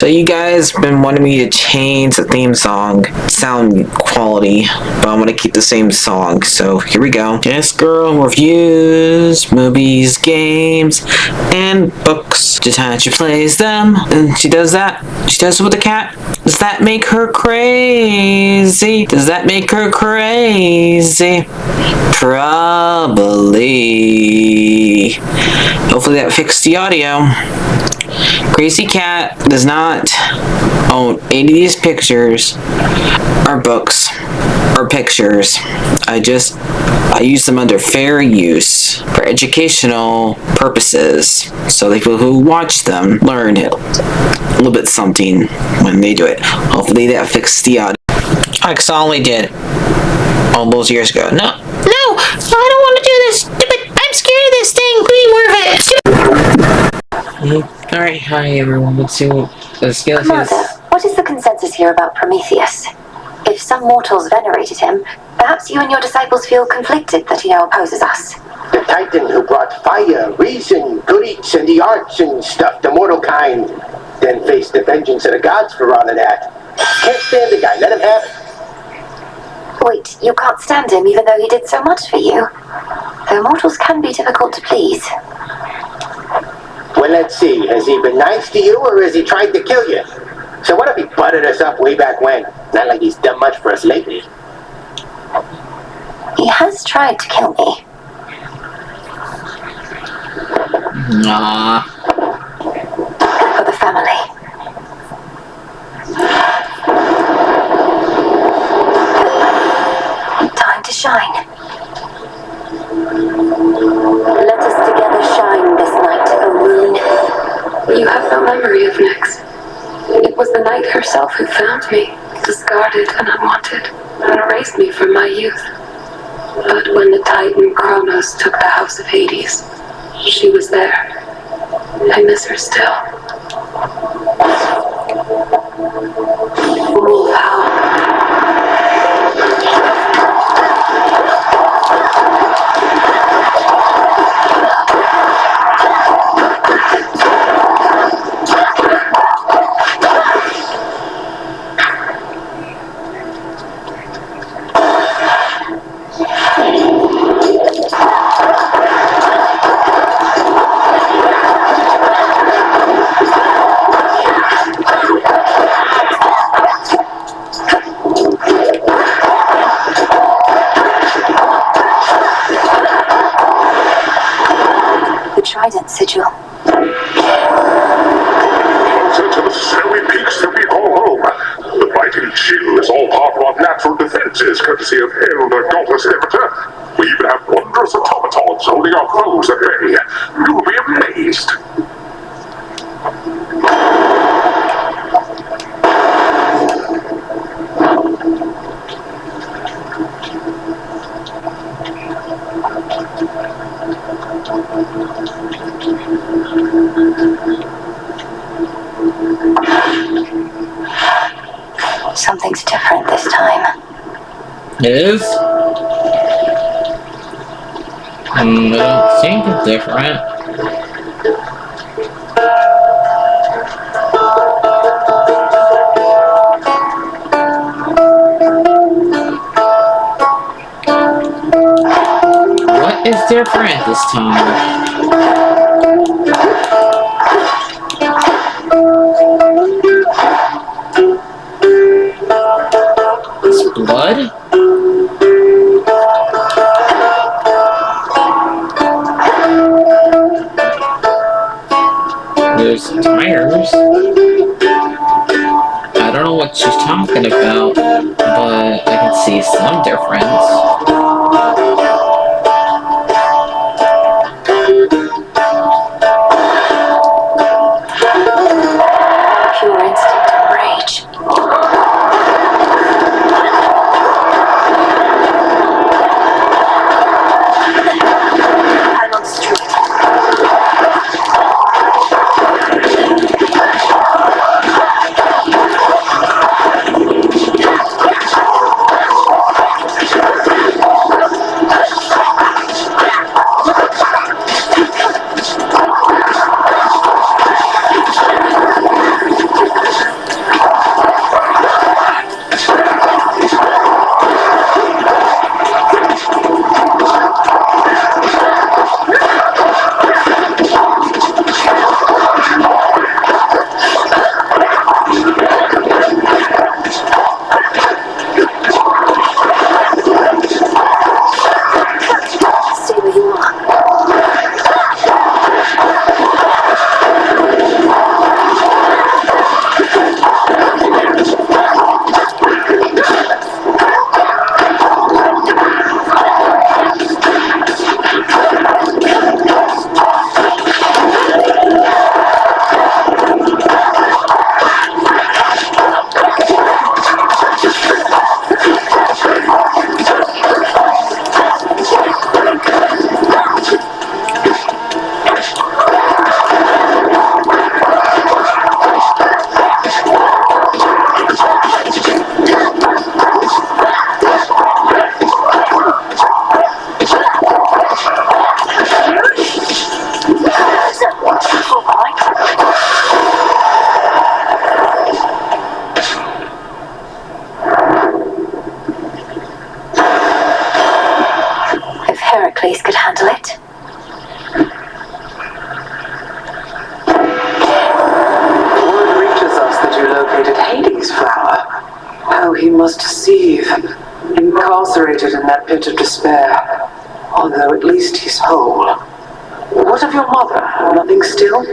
So you guys been wanting me to change the theme song sound quality, but I'm gonna keep the same song. So here we go. This girl reviews movies, games, and books. Just how she plays them, and she does that. She does it with the cat. Does that make her crazy? Does that make her crazy? Probably. Hopefully that fixed the audio. Crazy Cat does not own any of these pictures or books or pictures. I use them under fair use for educational purposes, so the people who watch them learn a little bit something when they do it. Hopefully that fixed the audio. Like I only did all those years ago. No, I don't want to do this. I'm scared of this thing. Please move it. Alright, hi everyone. Let's see what the scale is. What is the consensus here about Prometheus? If some mortals venerated him, perhaps you and your disciples feel conflicted that he now opposes us. The Titan who brought fire, reason, good eats, and the arts and stuff to mortal kind, then faced the vengeance of the gods for all of that. Can't stand the guy. Let him have it. Wait, you can't stand him even though he did so much for you? Though mortals can be difficult to please. Well, let's see. Has he been nice to you, or has he tried to kill you? So what if he butted us up way back when? Not like he's done much for us lately. He has tried to kill me. Nah. For the family. Time to shine. Let us together shine this night, O moon. You have no memory of Nyx. It was the night herself who found me, discarded and unwanted, and erased me from my youth. But when the Titan Kronos took the House of Hades, she was there. I miss her still. Wolf howl. Trident sigil. Closer to the snowy peaks that we call home. The biting chill is all part of our natural defenses, courtesy of Elder Dauntless Demeter. We even have wondrous automatons holding our foes at bay. You'll be amazed. Something's different this time. It is? I don't think it's different. What is different this time? Blood? There's tires. I don't know what she's talking about, but I can see some difference. Pure instinct of rage. I'm on the street. he must seethe, incarcerated in that pit of despair. Although at least he's whole. What of your mother? Nothing still?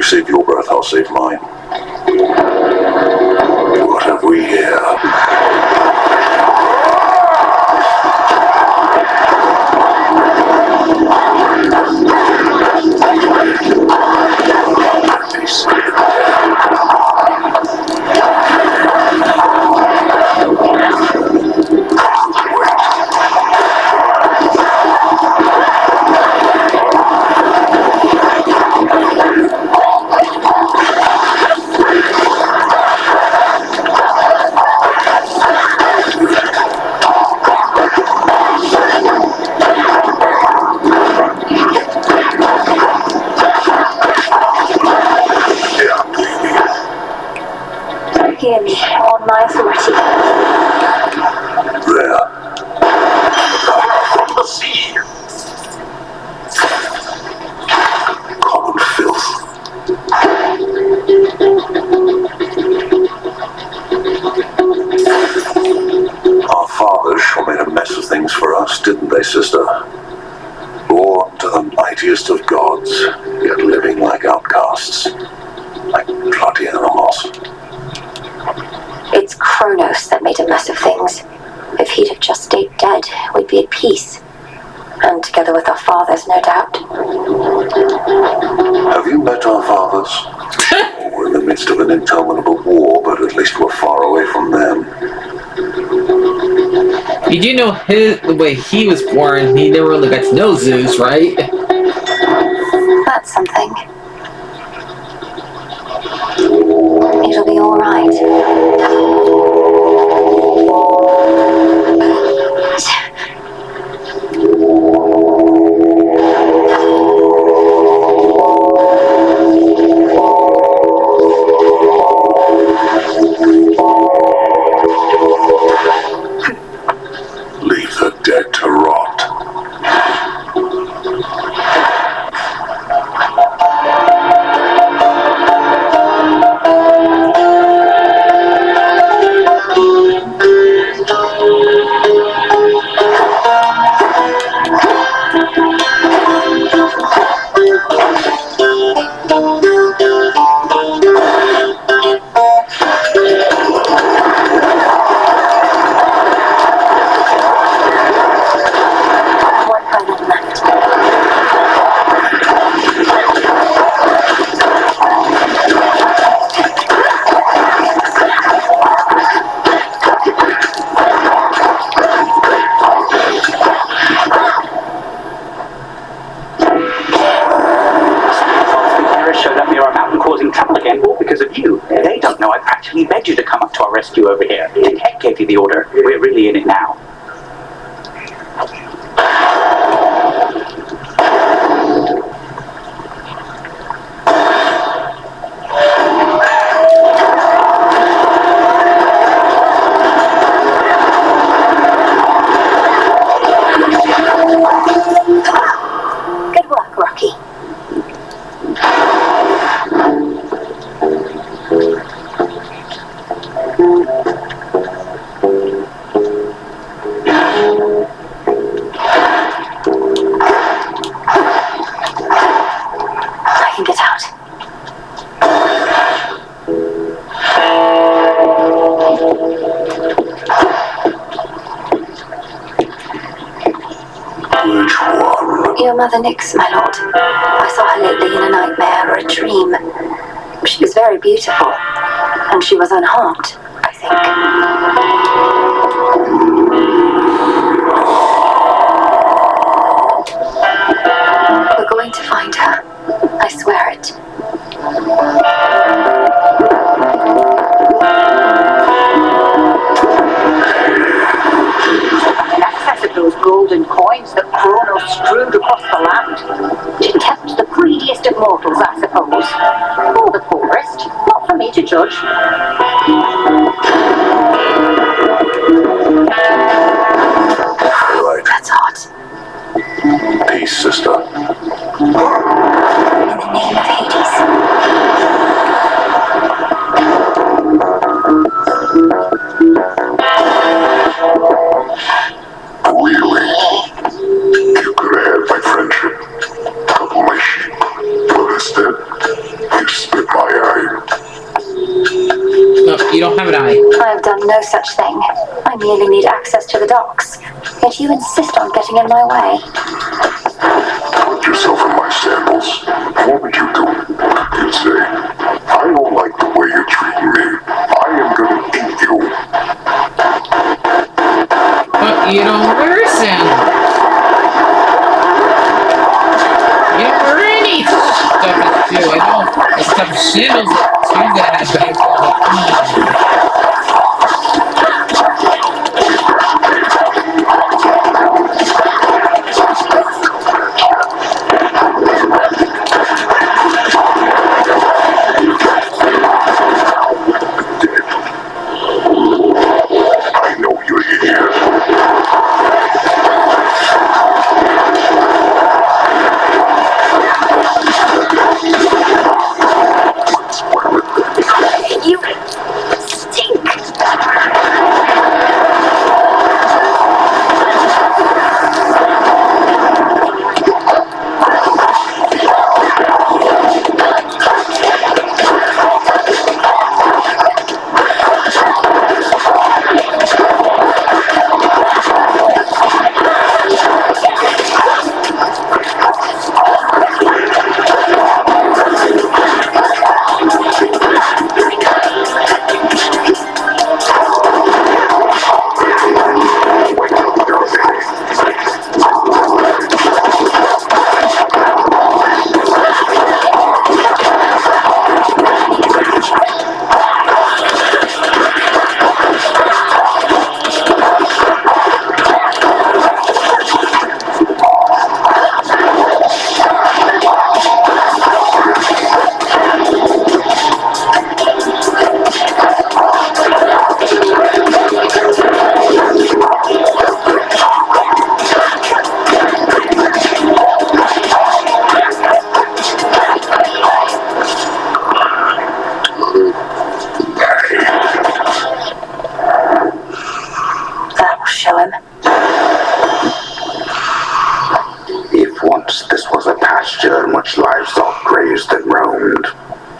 Save your breath, I'll save mine. What have we here? Hear me, on my authority. There. From the sea. Common filth. Our fathers sure made a mess of things for us, didn't they, sister? Born to the mightiest of gods, yet living like outcasts. Like bloody animals. It's Kronos that made a mess of things. If he'd have just stayed dead, we'd be at peace. And together with our fathers, no doubt. Have you met our fathers? We're in the midst of an interminable war, but at least we're far away from them. You do know the way he was born, he never really got to know Zeus, right? That's something. It'll be all right. Leave the dead to rot. causing trouble again, all because of you. They don't know I practically begged you to come up to our rescue over here. Dick Heck gave you the order. We're really in it now. Good work, Rocky. I can get out. Which one? Your mother Nix, my lord. I saw her lately in a nightmare or a dream. She was very beautiful, and she was unharmed, I think. We're going to find her. I swear it. In excess of those golden coins that Kronos strewed across the land. She kept the greediest of mortals, I suppose. Or the poorest. Not for me to judge. Right. That's hot. Peace, sister. In the name of Hades. Really? You could have had my friendship, couple my sheep, but instead, you spit my eye. No, you don't have an eye. I have done no such thing. I merely need access to the docks. Yet you insist on getting in my way. Put yourself in my sandals. What would you do? You'd say, I don't like the way you're treating me. I am gonna eat you. But you don't wear sandals. You don't wear any stuff to do. I know the stuff sandals that has back I know you're here. You stink. That will show him. If once this was a pasture in which livestock grazed and roamed,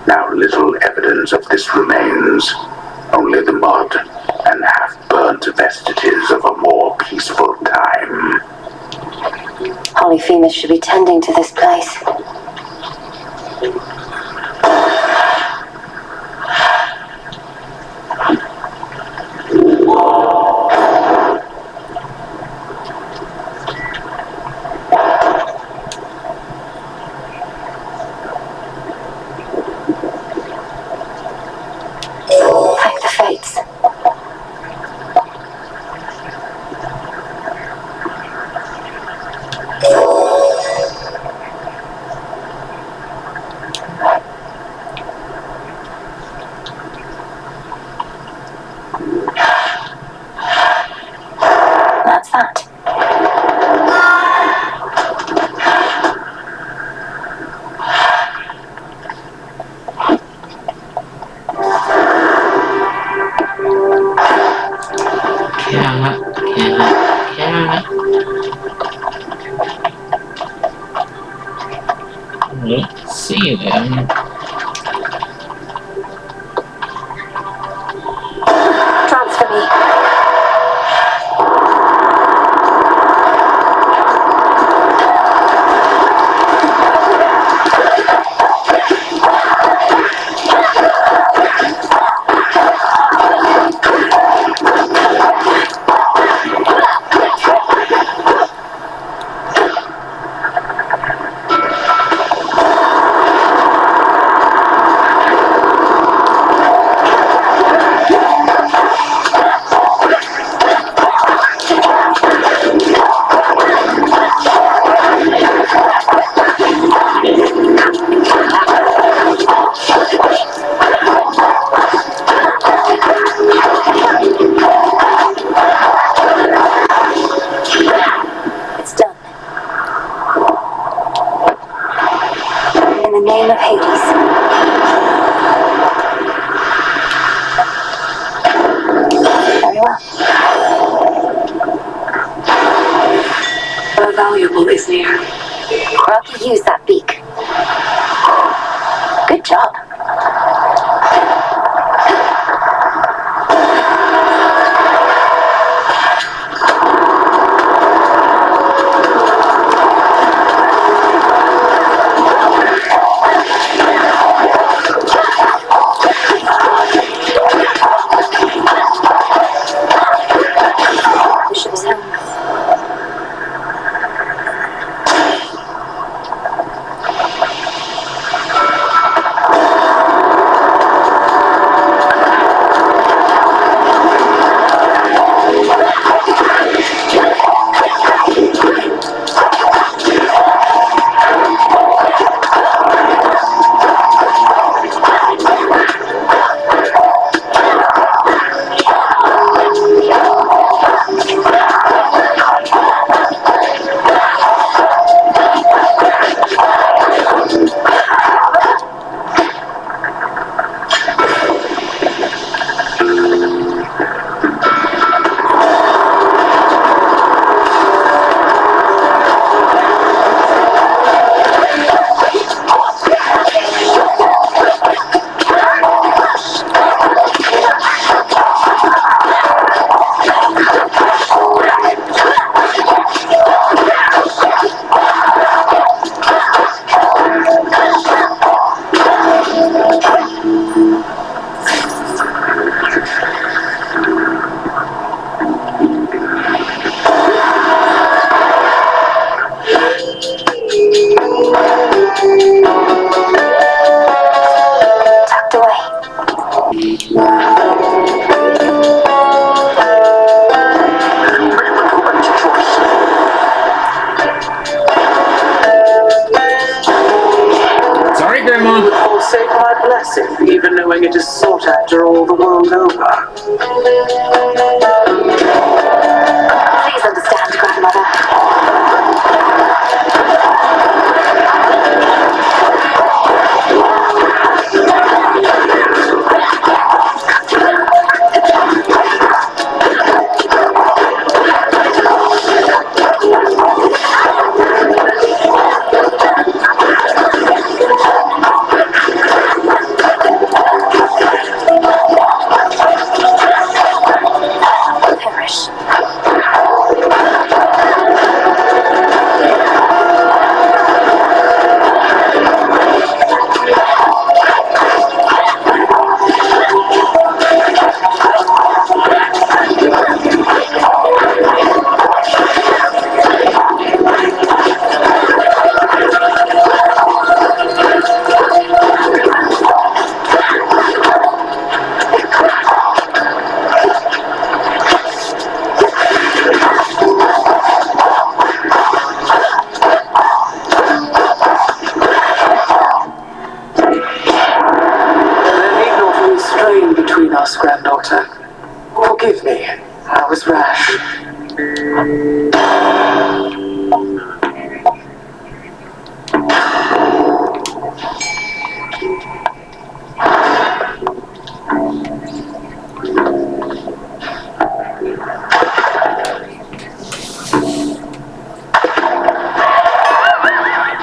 now little evidence of this remains, only the mud and half-burnt vestiges of a more peaceful time. Polyphemus should be tending to this place. him. Transfer me. It's done. In the name of Hades. Very well. How valuable is near? How to use that beak. Good job. Bishop's helm. Tucked away. Sorry, Grandma. You would forsake my blessing, even knowing it is sought after all the world over. Please understand, Grandmother. Perish. Between us, granddaughter. Forgive me. I was rash.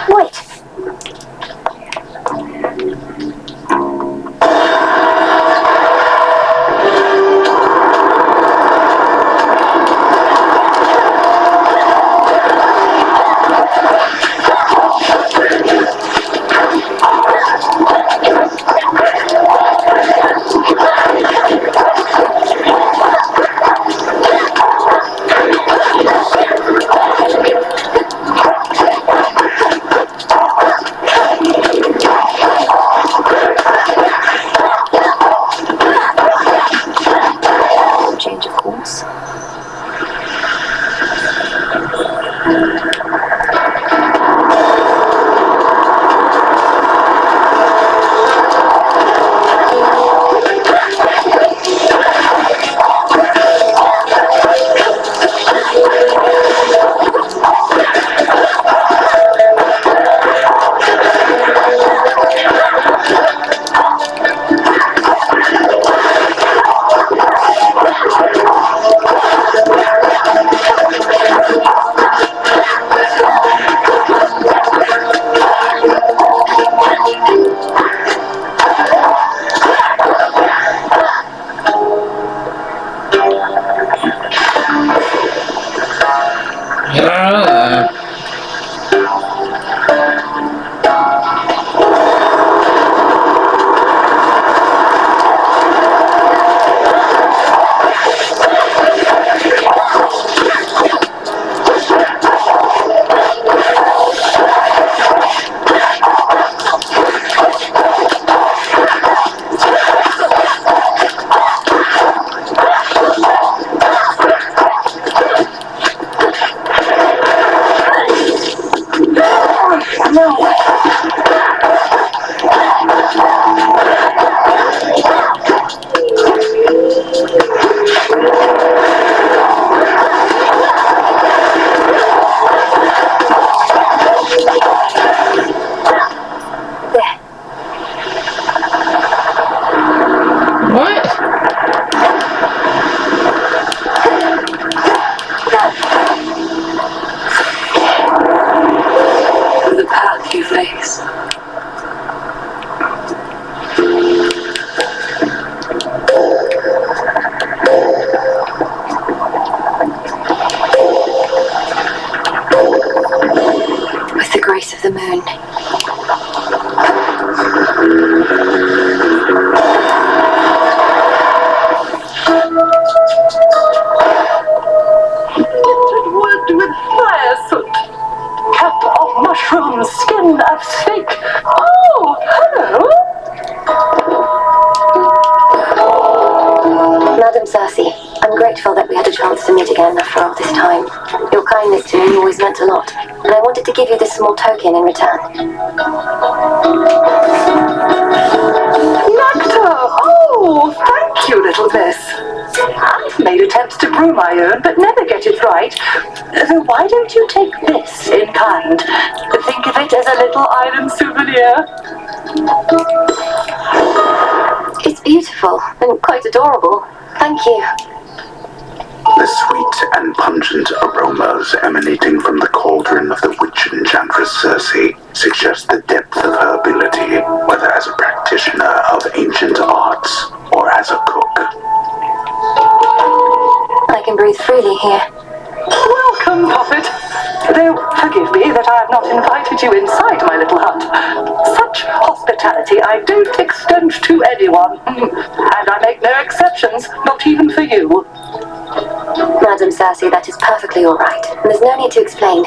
Wait. moon. Wood with fire soot. Cap of mushroom, skin of snake. Oh, hello. Madam Cersei, I'm grateful that we had a chance to meet again after all this time. Your kindness to me always meant a lot, and I wanted to give you this small token in return. Nectar! Oh, thank you, little miss. I've made attempts to brew my own, but never get it right. So why don't you take this in kind? Think of it as a little island souvenir. It's beautiful and quite adorable. Thank you. The sweet and pungent aromas emanating from the cauldron of the witch enchantress Cersei suggest the depth of her ability, whether as a practitioner of ancient arts or as a cook. I can breathe freely here. Welcome, Poppet. Though, forgive me that I have not invited you inside my little hut. Such hospitality I don't extend to anyone. And I make no exceptions, not even for you. Madam Cersei, that is perfectly all right. And there's no need to explain.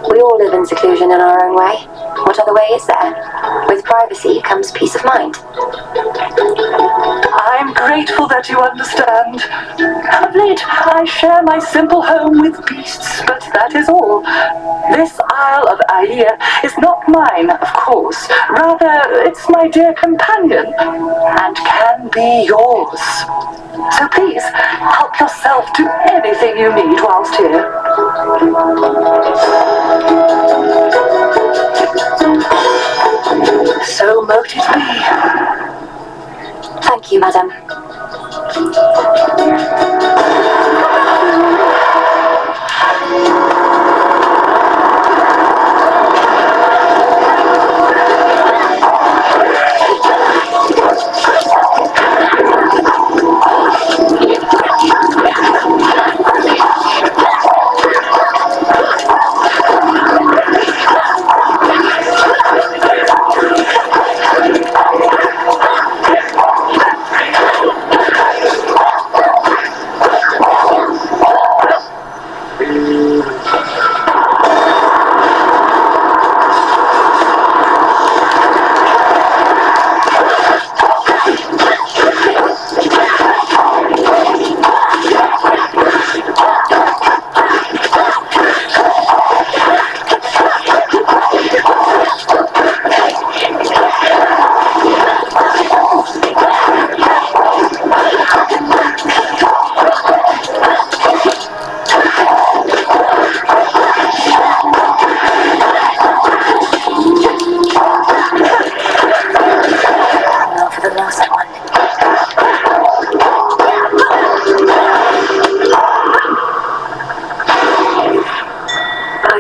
We all live in seclusion in our own way. What other way is there? With privacy comes peace of mind. I'm grateful that you understand. Of late, I share my simple home with beasts, but that is all. This Isle of Aia is not mine, of course. Rather, it's my dear companion, and can be yours. So please, help yourself to anything you need whilst here. So mote it be. Thank you, madam.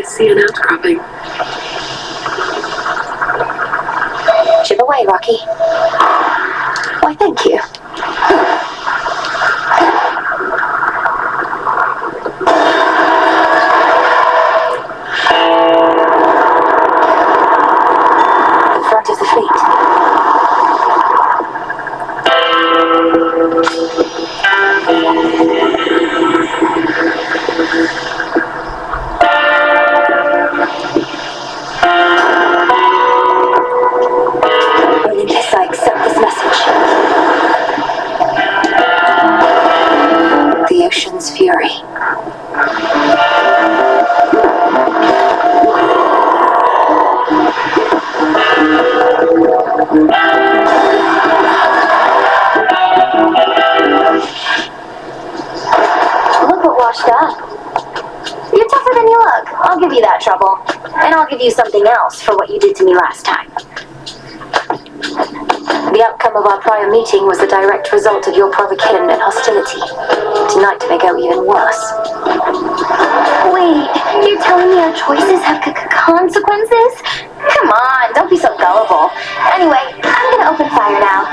See an outcropping. Chip away, Rocky. Why, thank you. The front of the fleet. Yes, I accept this message. The ocean's fury. Look what washed up. You're tougher than you look. I'll give you that trouble. And I'll give you something else for what you did to me last time. The outcome of our prior meeting was the direct result of your provocation and hostility. Tonight may go even worse. Wait, you're telling me our choices have consequences? Come on, don't be so gullible. Anyway, I'm gonna open fire now.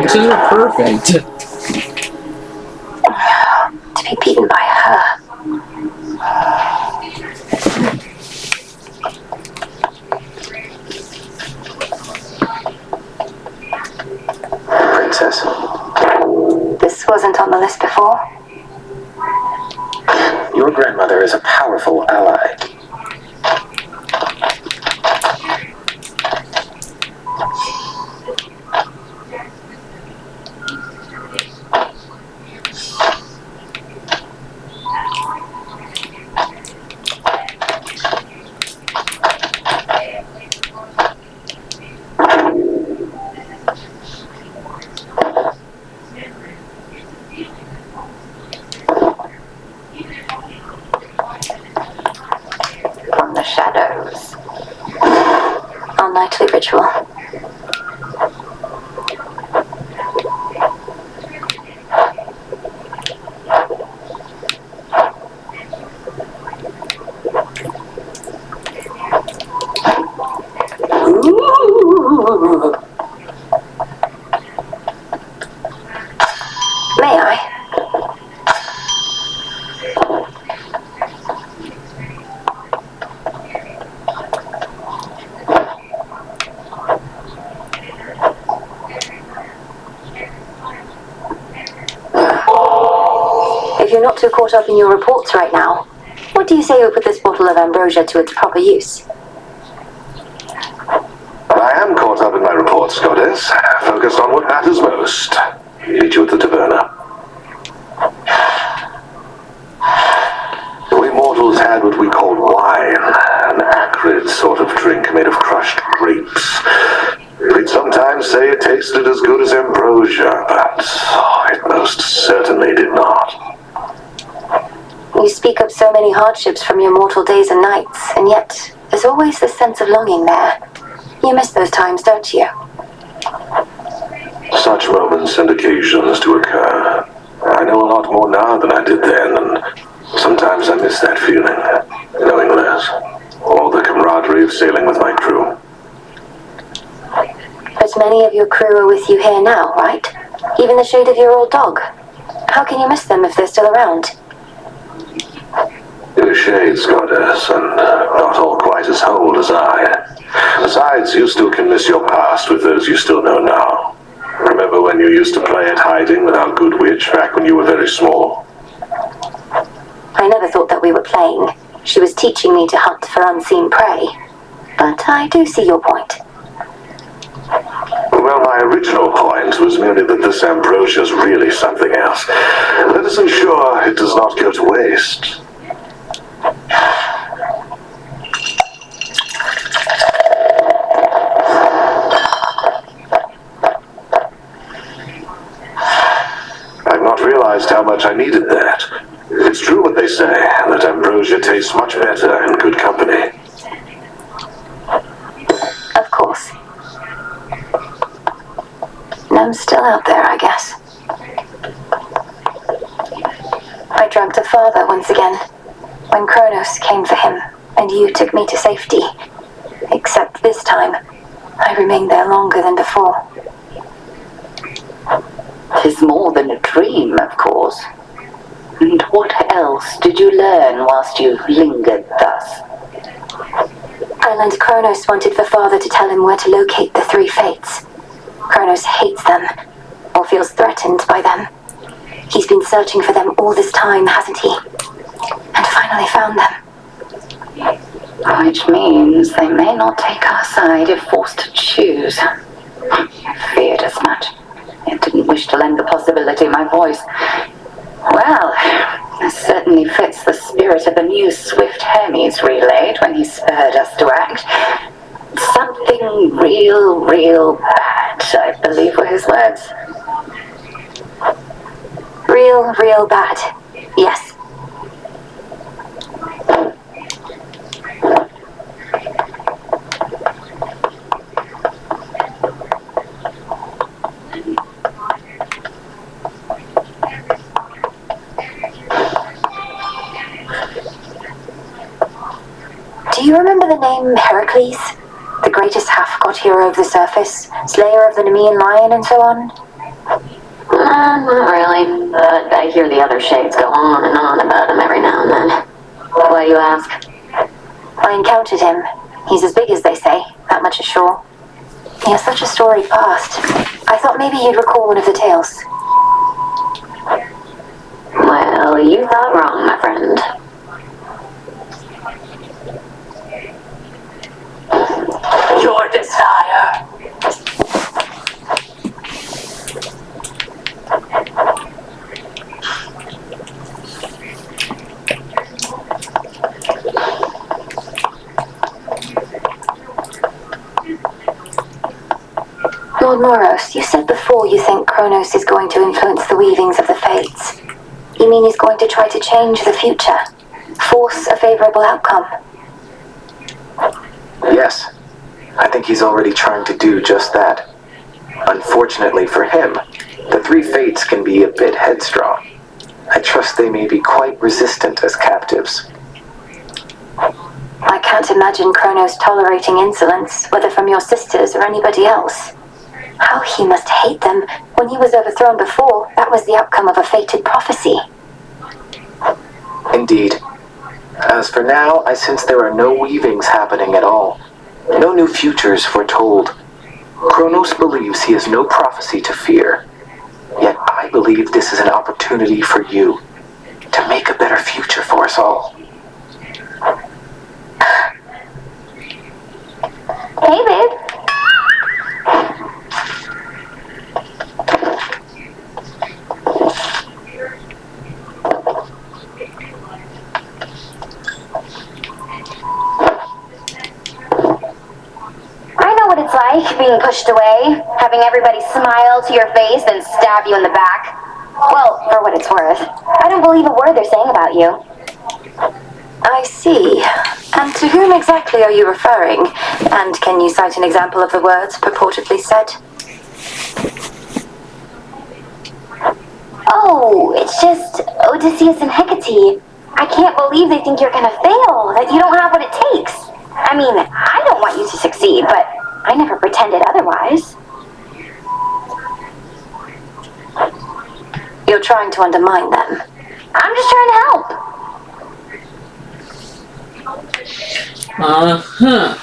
pictures are perfect. To be beaten by her. Princess. This wasn't on the list before. Your grandmother is a powerful ally. From the shadows. Our nightly ritual. May I? If you're not too caught up in your reports right now, what do you say we put this bottle of ambrosia to its proper use? I am caught up in my reports, Goddess. Focused on what matters most. Meet you at the taverna. We mortals had what we called wine, an acrid sort of drink made of crushed grapes. We'd sometimes say it tasted as good as ambrosia, but it most certainly did not. You speak of so many hardships from your mortal days and nights, and yet there's always this sense of longing there. You miss those times, don't you? Such moments and occasions do occur. I know a lot more now than I did then, and sometimes I miss that feeling, knowing less, or the camaraderie of sailing with my crew. But many of your crew are with you here now, right? Even the shade of your old dog. How can you miss them if they're still around? Your shades, Goddess, and not all quite as old as I. Besides, you still can miss your past with those you still know now. Remember when you used to play at hiding with our good witch back when you were very small? I never thought that we were playing. She was teaching me to hunt for unseen prey. But I do see your point. Well, my original point was merely that this ambrosia is really something else. Let us ensure it does not go to waste. I've not realized how much I needed that. It's true what they say, that ambrosia tastes much better in good company. Of course. I'm still out there, I guess. I dreamt of Father once again, when Kronos came for him, and you took me to safety. Except this time, I remained there longer than before. 'Tis more than a dream, of course. And what else did you learn whilst you lingered thus? I learned Kronos wanted for Father to tell him where to locate the three fates. Kronos hates them, or feels threatened by them. He's been searching for them all this time, hasn't he? And finally found them. Which means they may not take our side if forced to choose. I feared as much. I didn't wish to lend the possibility my voice. Well, this certainly fits the spirit of the news Swift Hermes relayed when he spurred us to act. Something real bad, I believe were his words. Real bad. Yes. Do you remember the name Heracles? The greatest half-god hero of the surface, slayer of the Nemean lion and so on? Not really, but I hear the other shades go on and on about him every now and then. Why do you ask? I encountered him. He's as big as they say, that much is sure. He has such a storied past. I thought maybe you'd recall one of the tales. Well, you thought wrong, my friend. Your desire. Lord Moros, you said before you think Kronos is going to influence the weavings of the fates. You mean he's going to try to change the future? Force a favorable outcome? Yes. I think he's already trying to do just that. Unfortunately for him, the three fates can be a bit headstrong. I trust they may be quite resistant as captives. I can't imagine Kronos tolerating insolence, whether from your sisters or anybody else. How he must hate them. When he was overthrown before, that was the outcome of a fated prophecy. Indeed. As for now, I sense there are no weavings happening at all. No new futures foretold. Kronos believes he has no prophecy to fear. Yet I believe this is an opportunity for you to make a better future for us all. Hey, babe. It's like being pushed away, having everybody smile to your face, then stab you in the back. Well, for what it's worth, I don't believe a word they're saying about you. I see. And to whom exactly are you referring? And can you cite an example of the words purportedly said? Oh, it's just Odysseus and Hecate. I can't believe they think you're gonna fail, that you don't have what it takes. I mean, I don't want you to succeed, but I never pretended otherwise. You're trying to undermine them. I'm just trying to help. Uh-huh.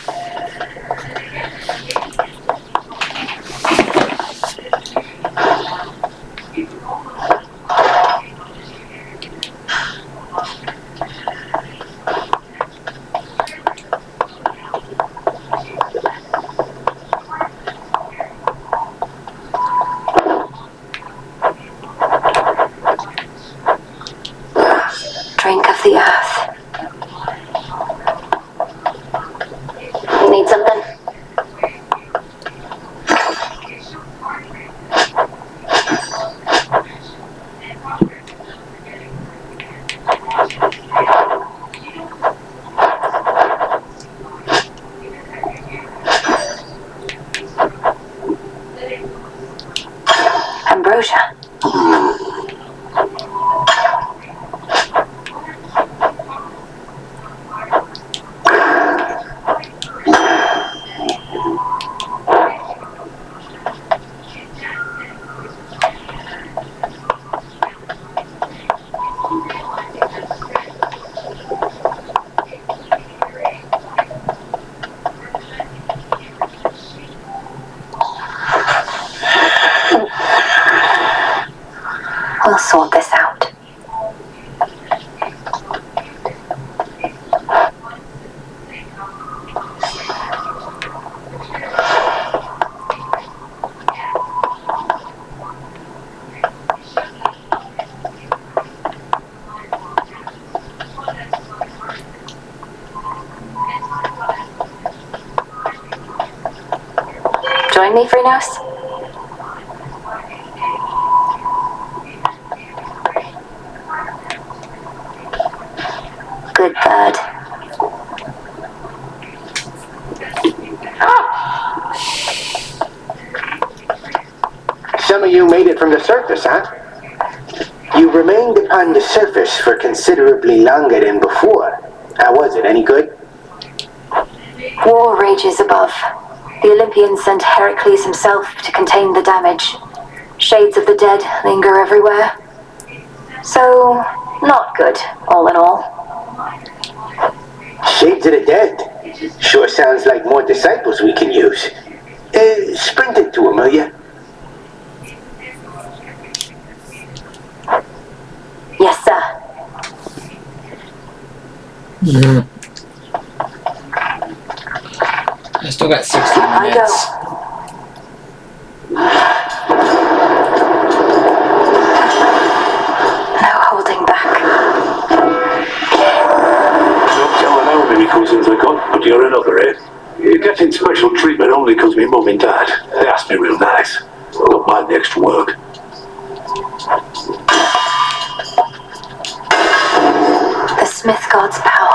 Drink of the earth. You need something? Ambrosia. We'll sort this out. Join me, Freenos? Good bird. Some of you made it from the surface, huh? You remained upon the surface for considerably longer than before. How was it? Any good? War rages above. The Olympians sent Heracles himself to contain the damage. Shades of the dead linger everywhere. So, not good, all in all. Shades of the dead. Sure sounds like more disciples we can use. Sprint it to him, will ya? Yes, sir. I still got 16 I minutes. No holding back. Don't tell them how many cousins I got, but you're another, eh? You're getting special treatment only because me mum and dad, they asked me real nice. Got my next work. The Smith God's power.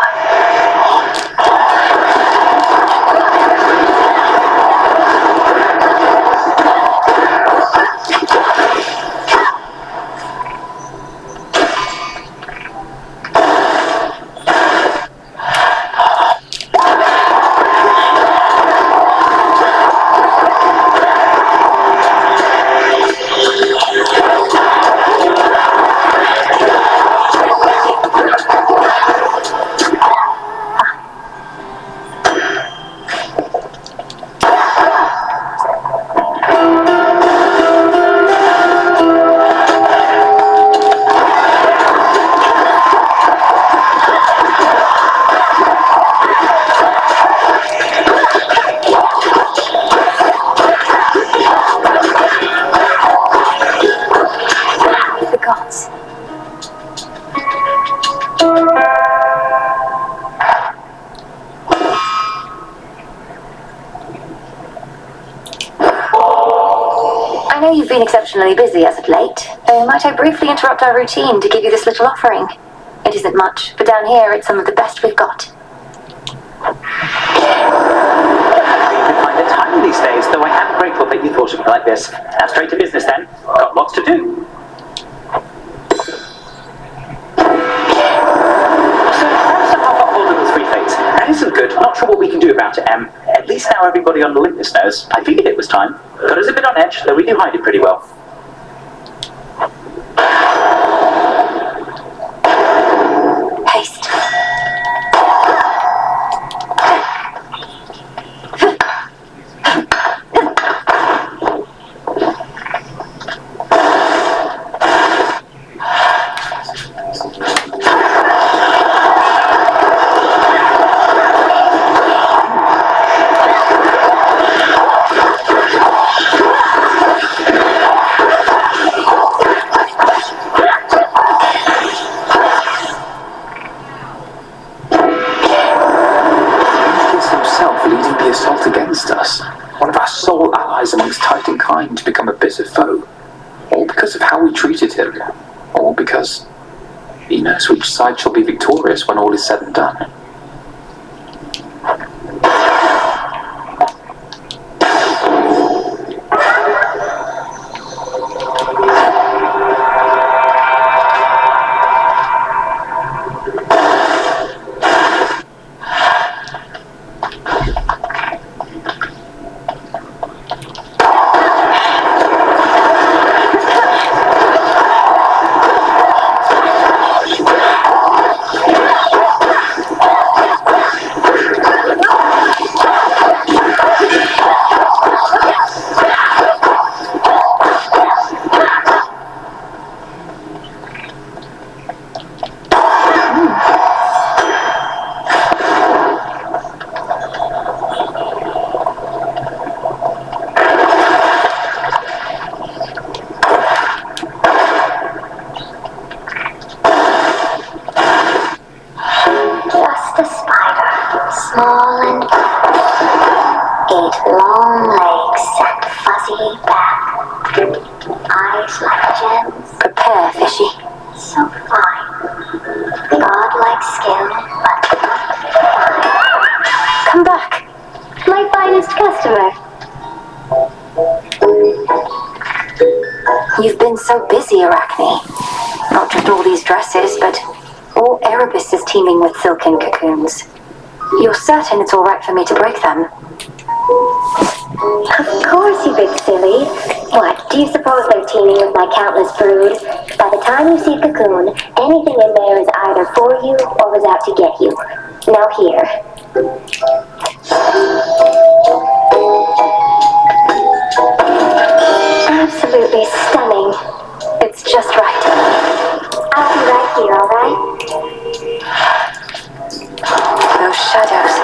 I know you've been exceptionally busy as of late. Might I briefly interrupt our routine to give you this little offering? It isn't much, but down here it's some of the best we've got. You find the time these days, though I am grateful that you thought of me like this. Now straight to business then. Got lots to do. So perhaps I've got hold of the three fates. That isn't good. Not sure what we can do about it, Em. At least now everybody on Olympus knows. I figured it was time. Got us a bit on edge, though we do hide it pretty well. Haste. Amongst Titan kind to become a bitter foe, all because of how we treated him, or because he knows which side shall be victorious when all is said and done. Prepare, fishy. So fine. Godlike skill, but Come back. my finest customer. You've been so busy, Arachne. Not just all these dresses, but all Erebus is teeming with silken cocoons. You're certain it's all right for me to break them? Of course, you big silly. What, do you suppose they're teeming with my countless brood? By the time you see Cocoon, anything in there is either for you or was out to get you. Now here. Absolutely stunning. It's just right. I'll be right here, alright? Those shadows.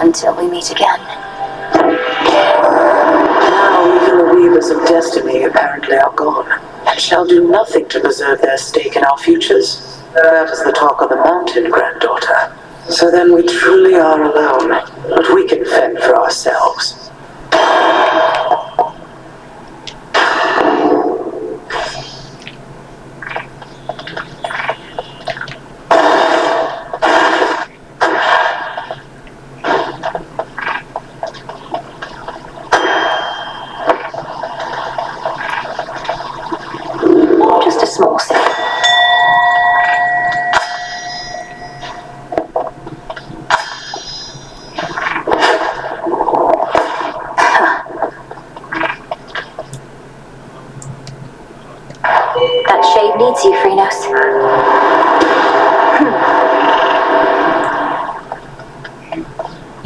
Until we meet again. Now even the weavers of destiny apparently are gone, and shall do nothing to preserve their stake in our futures. That is the talk of the mountain, granddaughter. So then we truly are alone, but we can fend for ourselves. Just a small sip. That shade needs you, Freenos.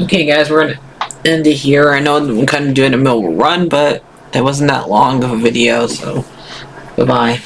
Okay, guys, we're gonna end it here. I know I'm kind of doing a middle run, but that wasn't that long of a video, so bye-bye.